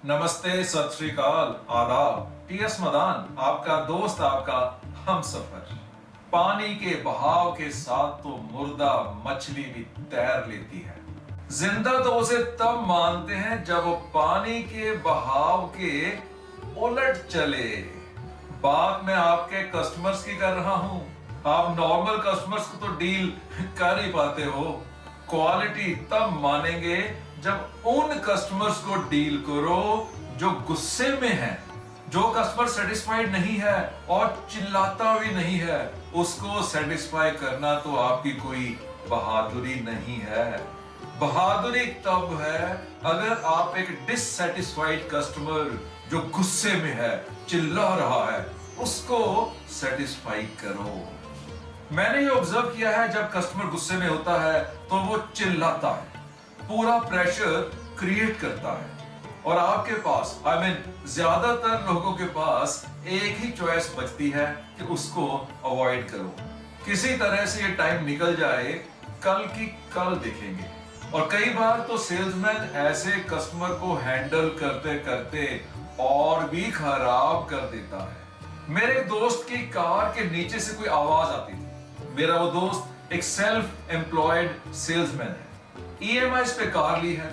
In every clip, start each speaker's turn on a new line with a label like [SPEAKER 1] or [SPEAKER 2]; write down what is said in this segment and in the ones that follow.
[SPEAKER 1] नमस्ते, सत श्री अकाल, आदाब। टीएस मदान, आपका दोस्त, आपका हम सफर। पानी के बहाव के साथ तो मुर्दा मछली भी तैर लेती है। जिंदा तो उसे तब मानते हैं जब वो पानी के बहाव के उलट चले। बात मैं आपके कस्टमर्स की कर रहा हूं। आप नॉर्मल कस्टमर्स को तो डील कर ही पाते हो। क्वालिटी तब मानेंगे जब उन कस्टमर्स को डील करो जो गुस्से में है, जो कस्टमर सेटिस्फाइड नहीं है और चिल्लाता भी नहीं है। उसको सेटिस्फाई करना तो आपकी कोई बहादुरी नहीं है। बहादुरी तब है अगर आप एक डिससेटिस्फाइड कस्टमर जो गुस्से में है, चिल्ला रहा है, उसको सेटिस्फाई करो। मैंने ये ऑब्जर्व किया है, जब कस्टमर गुस्से में होता है तो वो चिल्लाता है, पूरा प्रेशर क्रिएट करता है और आपके पास ज्यादातर लोगों के पास एक ही चॉइस बचती है कि उसको अवॉइड करो। किसी तरह से ये टाइम निकल जाए, कल की कल देखेंगे। और कई बार तो सेल्समैन ऐसे कस्टमर को हैंडल करते करते और भी खराब कर देता है। मेरे दोस्त की कार के नीचे से कोई आवाज आती थी। मेरा वो दोस्त एक सेल्फ एम्प्लॉयड सेल्समैन है। ईएमआई पे कार ली है।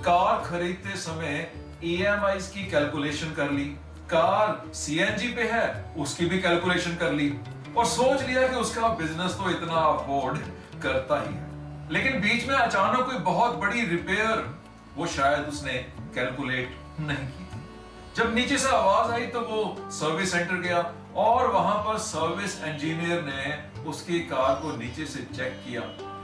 [SPEAKER 1] कार खरीदते समय ईएमआई की कैलकुलेशन कर ली। कार सीएनजी पे है, उसकी भी कैलकुलेशन कर ली और सोच लिया कि उसका बिजनेस तो इतना अफोर्ड करता ही है। लेकिन बीच में अचानक कोई बहुत बड़ी रिपेयर वो शायद उसने कैलकुलेट नहीं की थी। जब नीचे से आवाज आई तो वो सर्विस सेंटर गया और वहां पर सर्विस इंजीनियर ने उसकी कार को नीचे से चेक किया।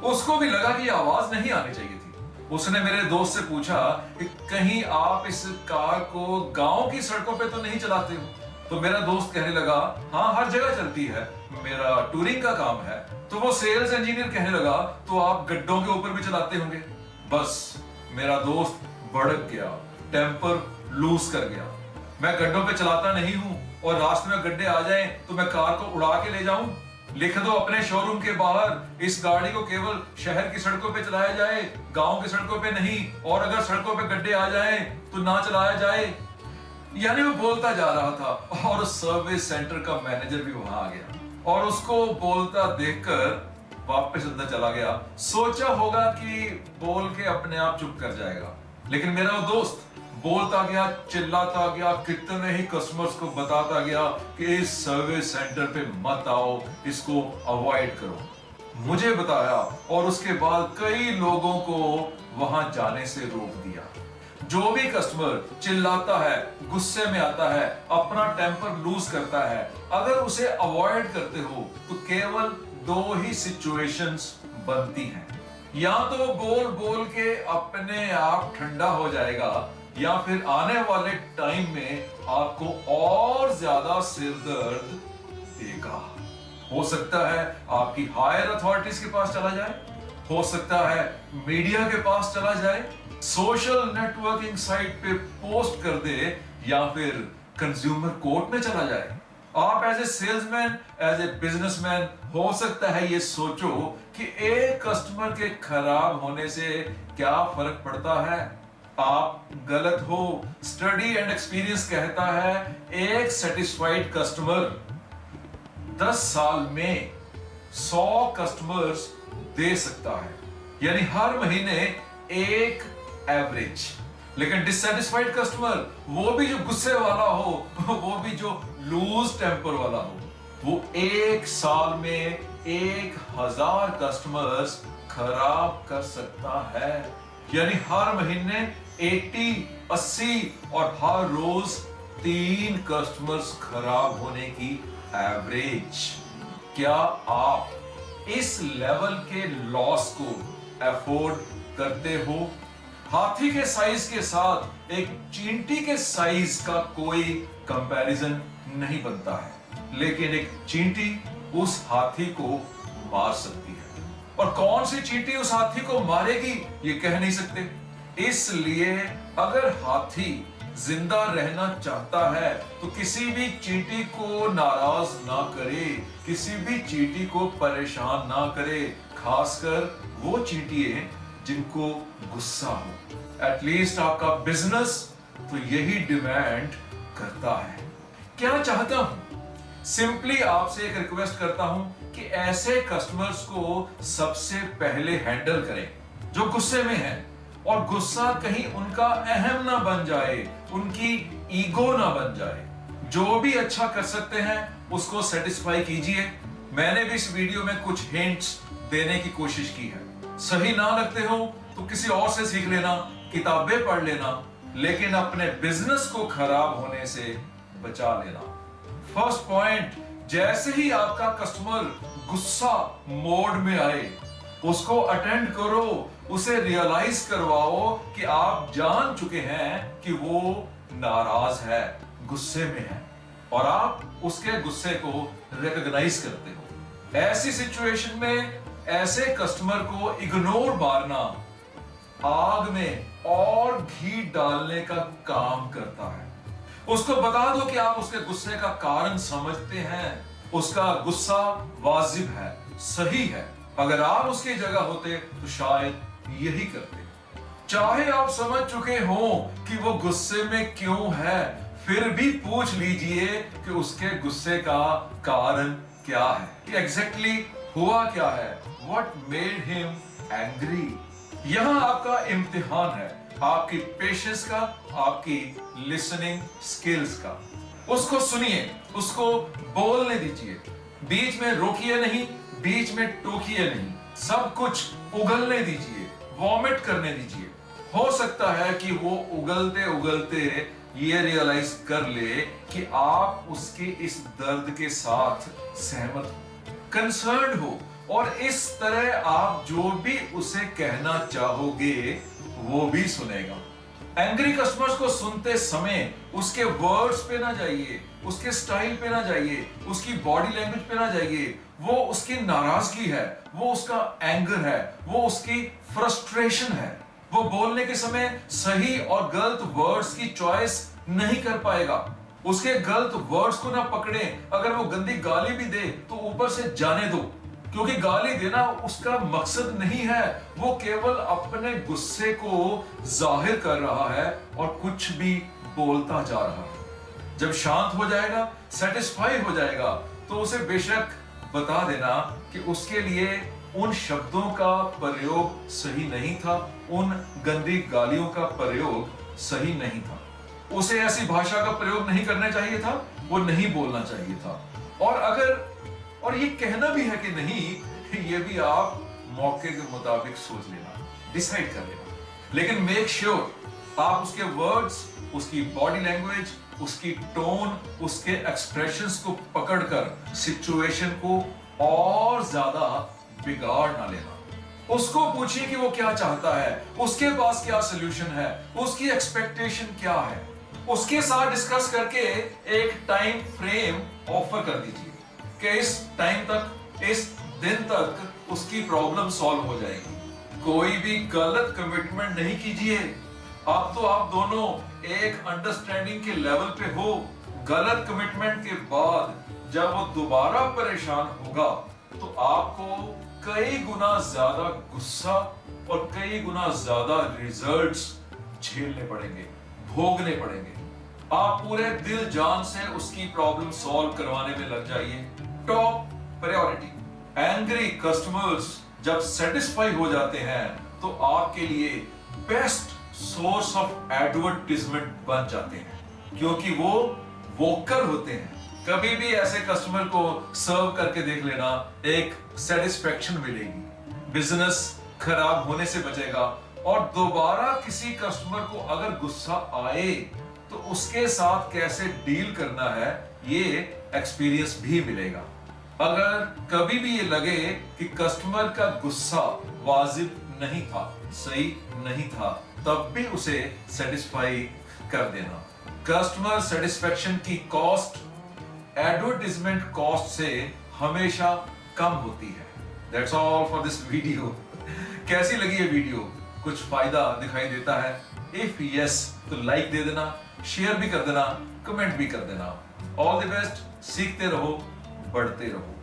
[SPEAKER 1] उसको भी लगा कि आवाज नहीं आनी चाहिए थी। उसने मेरे दोस्त से पूछा कि कहीं आप इस कार को गांव की सड़कों पे तो नहीं चलाते हो? तो मेरा दोस्त कहने लगा, हाँ, हर जगह चलती है, मेरा टूरिंग का काम है। तो वो सेल्स इंजीनियर कहने लगा, तो आप गड्ढों के ऊपर भी चलाते होंगे। बस मेरा दोस्त भड़क गया, टेम्पर लूज कर गया। मैं गड्ढों पे चलाता नहीं हूं और रास्ते में गड्ढे आ जाएं तो मैं कार को उड़ा के ले जाऊं? लिख दो अपने शोरूम के बाहर, इस गाड़ी को केवल शहर की सड़कों पे चलाया जाए, गांव की सड़कों पे नहीं, और अगर सड़कों पे गड्ढे आ जाएं तो ना चलाया जाए। यानी वो बोलता जा रहा था और सर्विस सेंटर का मैनेजर भी वहां आ गया और उसको बोलता देखकर वापस अंदर चला गया। सोचा होगा कि बोल के अपने आप चुप कर जाएगा, लेकिन मेरा वो दोस्त बोलता गया, चिल्लाता गया, कितने ही कस्टमर्स को बताता गया कि इस सर्विस सेंटर पे मत आओ, इसको अवॉइड करो। मुझे बताया और उसके बाद कई लोगों को वहां जाने से रोक दिया। जो भी कस्टमर चिल्लाता है, गुस्से में आता है, अपना टेम्पर लूज करता है, अगर उसे अवॉइड करते हो तो केवल दो ही सिचुएशंस बनती हैं। या तो बोल बोल के अपने आप ठंडा हो जाएगा या फिर आने वाले टाइम में आपको और ज्यादा सिर दर्द देगा। हो सकता है आपकी हायर अथॉरिटीज के पास चला जाए, हो सकता है मीडिया के पास चला जाए, सोशल नेटवर्किंग साइट पे पोस्ट कर दे या फिर कंज्यूमर कोर्ट में चला जाए। आप as a salesman, as a businessman हो सकता है ये सोचो कि एक कस्टमर के खराब होने से क्या फर्क पड़ता है। आप गलत हो। स्टडी एंड एक्सपीरियंस कहता है एक सेटिस्फाइड कस्टमर 10 साल में 100 कस्टमर्स दे सकता है, यानी हर महीने एक एवरेज। लेकिन डिससेटिस्फाइड कस्टमर, वो भी जो गुस्से वाला हो, वो भी जो लूज टेम्पर वाला हो, वो एक साल में 1000 कस्टमर्स खराब कर सकता है। यानी हर महीने 80, 80 और हर रोज 3 कस्टमर्स खराब होने की एवरेज। क्या आप इस लेवल के लॉस को अफोर्ड करते हो? हाथी के साइज के साथ एक चींटी के साइज का कोई कंपैरिजन नहीं बनता है, लेकिन एक चींटी उस हाथी को मार सकती है। और कौन सी चींटी उस हाथी को मारेगी ये कह नहीं सकते। इसलिए अगर हाथी जिंदा रहना चाहता है तो किसी भी चींटी को नाराज ना करे, किसी भी चींटी को परेशान ना करे, खासकर वो चींटियां जिनको गुस्सा हो। एटलीस्ट आपका बिजनेस तो यही डिमांड करता है। क्या चाहता हूं? सिंपली आपसे एक रिक्वेस्ट करता हूं कि ऐसे कस्टमर्स को सबसे पहले हैंडल करें जो गुस्से में हैं, और गुस्सा कहीं उनका अहम ना बन जाए, उनकी ईगो ना बन जाए। जो भी अच्छा कर सकते हैं उसको सेटिस्फाई कीजिए। मैंने भी इस वीडियो में कुछ हिंट्स देने की कोशिश की है। सही ना लगते हो तो किसी और से सीख लेना, किताबें पढ़ लेना, लेकिन अपने बिजनेस को खराब होने से बचा लेना। फर्स्ट पॉइंट, जैसे ही आपका कस्टमर गुस्सा मोड में आए, उसको अटेंड करो, उसे रियलाइज करवाओ कि आप जान चुके हैं कि वो नाराज है, गुस्से में है, और आप उसके गुस्से को रिकॉग्नाइज करते हो। ऐसी सिचुएशन में ऐसे कस्टमर को इग्नोर मारना आग में और घी डालने का काम करता है। उसको बता दो कि आप उसके गुस्से का कारण समझते हैं, उसका गुस्सा वाजिब है, सही है। अगर आप उसकी जगह होते तो शायद यही करते। चाहे आप समझ चुके हो कि वो गुस्से में क्यों है, फिर भी पूछ लीजिए कि उसके गुस्से का कारण क्या है, कि एग्जैक्टली हुआ क्या है, व्हाट मेड हिम एंग्री। यहां आपका इम्तिहान है, आपकी पेशेंस का, आपकी लिसनिंग स्किल्स का। उसको सुनिए, उसको बोलने दीजिए, बीच में रोकिए नहीं, बीच में टोकिए नहीं, सब कुछ उगलने दीजिए, वॉमिट करने दीजिए। हो सकता है कि वो उगलते उगलते ये रियलाइज कर ले कि आप उसके इस दर्द के साथ सहमत हो, कंसर्न्ड हो, और इस तरह आप जो भी उसे कहना चाहोगे वो भी सुनेगा। एंग्री कस्टमर्स को सुनते समय उसके वर्ड्स पे ना जाइए, उसके स्टाइल पे ना जाइए, उसकी बॉडी लैंग्वेज पे ना जाइए। वो उसकी नाराजगी है, वो उसका एंगर है, वो उसकी फ्रस्ट्रेशन है। वो बोलने के समय सही और गलत वर्ड्स की चॉइस नहीं कर पाएगा। उसके गलत वर्ड्स को ना पकड़े। अगर वो गंदी गाली भी दे तो ऊपर से जाने दो, क्योंकि गाली देना उसका मकसद नहीं है। वो केवल अपने गुस्से को जाहिर कर रहा है और कुछ भी बोलता जा रहा है। जब शांत हो जाएगा, सेटिस्फाई हो जाएगा, तो उसे बेशक बता देना कि उसके लिए उन शब्दों का प्रयोग सही नहीं था, उन गंदी गालियों का प्रयोग सही नहीं था, उसे ऐसी भाषा का प्रयोग नहीं करना चाहिए था, वो नहीं बोलना चाहिए था। और ये कहना भी है कि नहीं, ये भी आप मौके के मुताबिक सोच लेना, डिसाइड कर लेना। लेकिन मेक श्योर आप उसके वर्ड्स, उसकी बॉडी लैंग्वेज, उसकी टोन, उसके एक्सप्रेशंस को पकड़कर सिचुएशन को और ज्यादा बिगाड़ ना लेना। उसको पूछिए कि वो क्या चाहता है, उसके पास क्या सोल्यूशन है, उसकी एक्सपेक्टेशन क्या है। उसके साथ डिस्कस करके एक टाइम फ्रेम ऑफर कर दीजिए कि इस टाइम तक, इस दिन तक उसकी प्रॉब्लम सॉल्व हो जाएगी। कोई भी गलत कमिटमेंट नहीं कीजिए। अब तो आप दोनों एक अंडरस्टैंडिंग के लेवल पे हो। गलत कमिटमेंट के बाद जब वो दोबारा परेशान होगा तो आपको कई गुना ज्यादा गुस्सा और कई गुना ज्यादा रिजल्ट्स झेलने पड़ेंगे, भोगने पड़ेंगे। आप पूरे दिल जान से उसकी प्रॉब्लम सॉल्व करवाने में लग जाइए। Top priority. एंग्री कस्टमर्स जब सेटिस्फाई हो जाते हैं तो आपके लिए बेस्ट सोर्स ऑफ एडवर्टाइजमेंट बन जाते हैं, क्योंकि वो वोकल होते हैं। कभी भी ऐसे कस्टमर को सर्व करके देख लेना, एक सेटिस्फेक्शन मिलेगी, बिजनेस खराब होने से बचेगा, और दोबारा किसी कस्टमर को अगर गुस्सा आए तो उसके साथ कैसे डील करना है ये एक्सपीरियंस भी मिलेगा। अगर कभी भी ये लगे कि कस्टमर का गुस्सा वाजिब नहीं था, सही नहीं था, तब भी उसे सेटिस्फाई कर देना। कस्टमर सेटिस्फेक्शन की कॉस्ट एडवर्टाइजमेंट कॉस्ट से हमेशा कम होती है। That's all for this video. कैसी लगी ये वीडियो? कुछ फायदा दिखाई देता है? इफ यस तो लाइक दे देना, शेयर भी कर देना, कमेंट भी कर देना। All the best. सीखते रहो, बढ़ते रहो।